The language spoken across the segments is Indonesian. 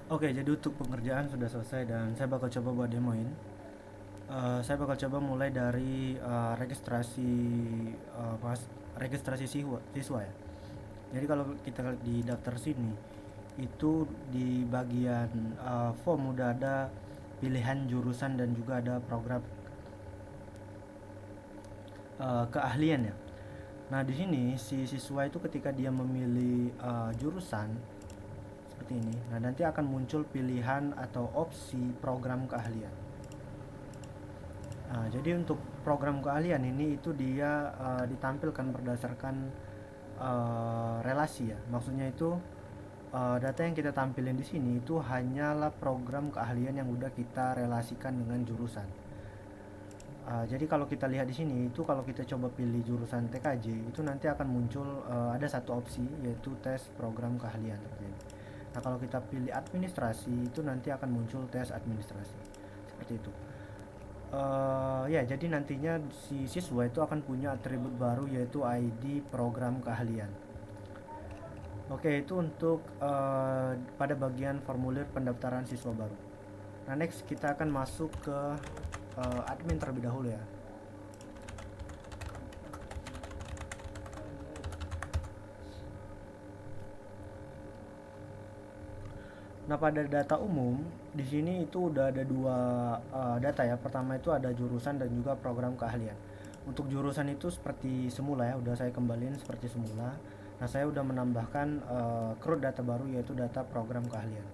Oke, jadi untuk pengerjaan sudah selesai dan saya bakal coba buat demoin. Saya bakal coba mulai dari registrasi registrasi siswa ya. Jadi kalau kita lihat di daftar sini itu di bagian form udah ada pilihan jurusan dan juga ada program keahlian ya. Nah, di sini si siswa itu ketika dia memilih jurusan seperti ini, nah nanti akan muncul pilihan atau opsi program keahlian. Nah, jadi untuk program keahlian ini itu dia ditampilkan berdasarkan relasi ya. Maksudnya itu data yang kita tampilin di sini itu hanyalah program keahlian yang udah kita relasikan dengan jurusan. Jadi kalau kita lihat di sini itu kalau kita coba pilih jurusan TKJ itu nanti akan muncul ada satu opsi yaitu tes program keahlian seperti ini. Nah, kalau kita pilih administrasi itu nanti akan muncul tes administrasi seperti itu. Ya, jadi nantinya si siswa itu akan punya atribut baru yaitu ID program keahlian. Oke, itu untuk pada bagian formulir pendaftaran siswa baru. Nah, next kita akan masuk ke admin terlebih dahulu ya. Nah, pada data umum di sini itu udah ada dua data ya. Pertama itu ada jurusan dan juga program keahlian. Untuk jurusan itu seperti semula ya, udah saya kembaliin seperti semula. Nah, saya udah menambahkan CRUD data baru yaitu data program keahlian.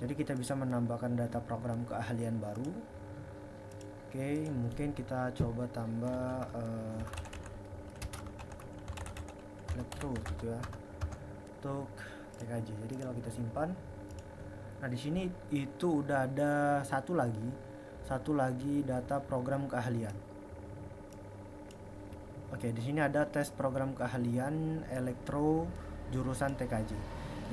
Jadi kita bisa menambahkan data program keahlian baru. Oke, mungkin kita coba tambah elektro gitu ya untuk TKJ. Jadi kalau kita simpan, nah di sini itu udah ada satu lagi data program keahlian. Oke, di sini ada tes program keahlian elektro jurusan TKJ.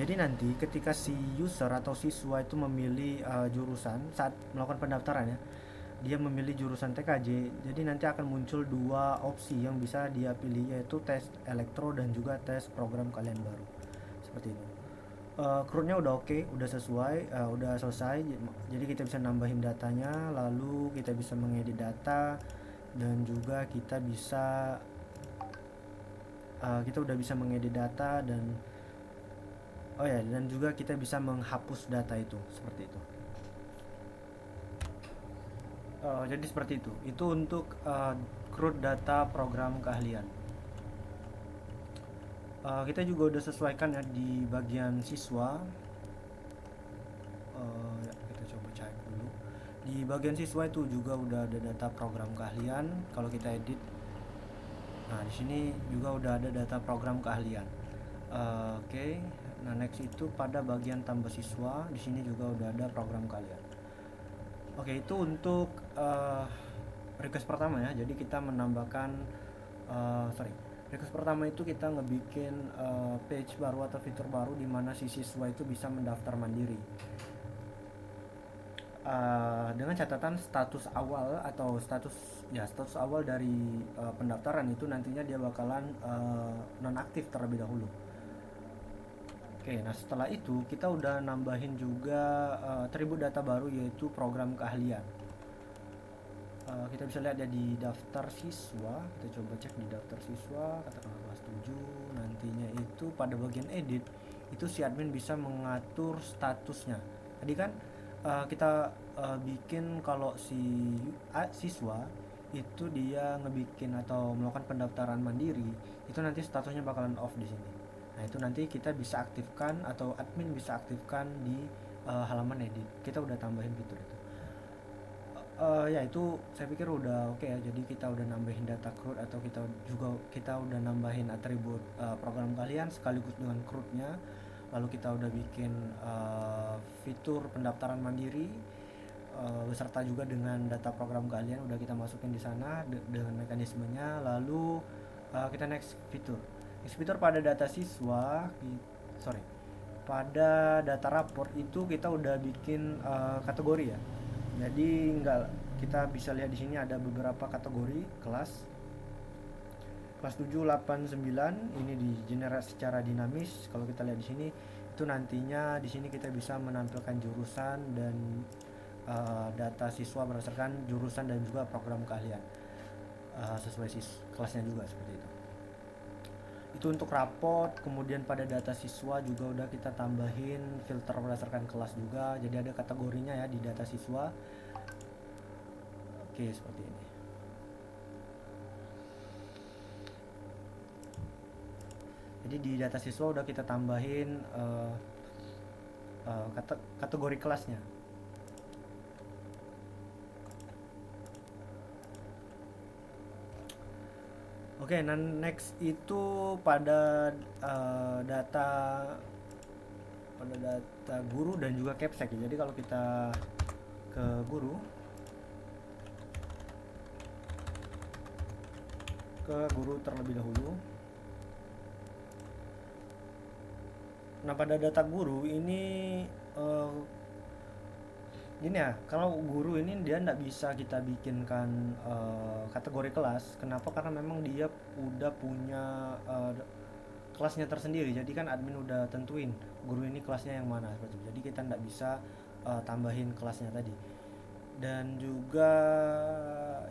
Jadi nanti ketika si user atau siswa itu memilih jurusan saat melakukan pendaftaran ya, dia memilih jurusan TKJ, jadi nanti akan muncul dua opsi yang bisa dia pilih yaitu tes elektro dan juga tes program keahlian baru. Seperti itu. CRUD-nya udah oke, udah sesuai, udah selesai. Jadi kita bisa nambahin datanya, lalu kita bisa mengedit data dan juga kita udah bisa mengedit data dan oh ya, dan juga kita bisa menghapus data itu seperti itu. Jadi seperti itu. Itu untuk CRUD data program keahlian. Kita juga udah sesuaikan ya di bagian siswa. Ya, kita coba cek dulu. Di bagian siswa itu juga udah ada data program keahlian. Kalau kita edit, nah di sini juga udah ada data program keahlian. Oke. Nah, next itu pada bagian tambah siswa, di sini juga udah ada program keahlian. Oke, itu untuk request pertama ya. Jadi kita menambahkan sorry. Request pertama itu kita ngebikin page baru atau fitur baru di mana si siswa itu bisa mendaftar mandiri. Dengan catatan status awal atau status awal dari pendaftaran itu nantinya dia bakalan nonaktif terlebih dahulu. Oke, nah setelah itu kita udah nambahin juga atribut data baru yaitu program keahlian. Kita bisa lihat ya di daftar siswa, kita coba cek di daftar siswa, katakanlah kelas 7, nantinya itu pada bagian edit, itu si admin bisa mengatur statusnya. Tadi kan kita bikin kalau si siswa itu dia ngebikin atau melakukan pendaftaran mandiri, itu nanti statusnya bakalan off di sini. Nah, itu nanti kita bisa aktifkan atau admin bisa aktifkan di halaman edit. Kita udah tambahin fitur itu. Ya itu saya pikir udah oke ya. Jadi kita udah nambahin data CRUD atau kita udah nambahin atribut program kalian sekaligus dengan CRUD-nya. Lalu kita udah bikin fitur pendaftaran mandiri beserta juga dengan data program kalian udah kita masukin di sana dengan mekanismenya. Lalu kita next fitur. Next fitur pada data siswa, sorry, pada data raport itu kita udah bikin kategori ya. Jadi enggak, kita bisa lihat di sini ada beberapa kategori kelas 7, 8, 9 ini di generate secara dinamis. Kalau kita lihat di sini itu nantinya di sini kita bisa menampilkan jurusan dan data siswa berdasarkan jurusan dan juga program keahlian, sesuai kelasnya juga seperti itu. Itu untuk rapot. Kemudian pada data siswa juga udah kita tambahin filter berdasarkan kelas juga, jadi ada kategorinya ya di data siswa. Oke, seperti ini. Jadi di data siswa udah kita tambahin kategori kelasnya. Oke, nah next itu pada data guru dan juga capsek. Jadi kalau kita ke guru terlebih dahulu. Nah, pada data guru ini gini ya, kalau guru ini dia nggak bisa kita bikinkan kategori kelas. Kenapa? Karena memang dia udah punya kelasnya tersendiri. Jadi kan admin udah tentuin guru ini kelasnya yang mana seperti itu. Jadi kita nggak bisa tambahin kelasnya tadi. Dan juga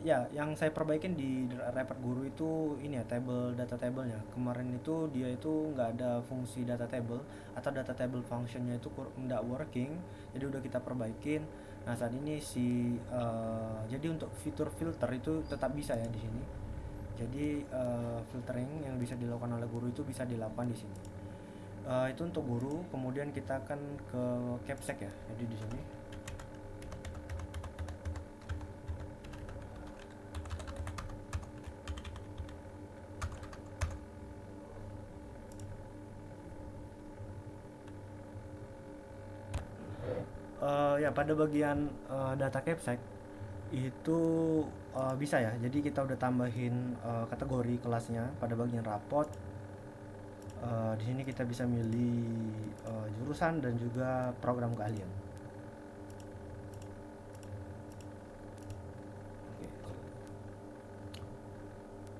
ya yang saya perbaikin di report guru itu ini ya, data tablenya. Kemarin itu dia itu nggak ada fungsi data table atau data table functionnya itu nggak working, jadi udah kita perbaikin. Nah, saat ini jadi untuk fitur filter itu tetap bisa ya di sini. Jadi filtering yang bisa dilakukan oleh guru itu bisa dilakukan di sini. Itu untuk guru. Kemudian kita akan ke capsek ya. Jadi di sini ya pada bagian data capsek itu bisa ya. Jadi kita udah tambahin kategori kelasnya pada bagian rapot. Di sini kita bisa milih jurusan dan juga program keahlian.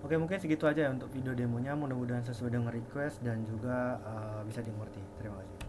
Oke, mungkin segitu aja ya untuk video demonya. Mudah-mudahan sesuai dengan request dan juga bisa dimengerti. Terima kasih.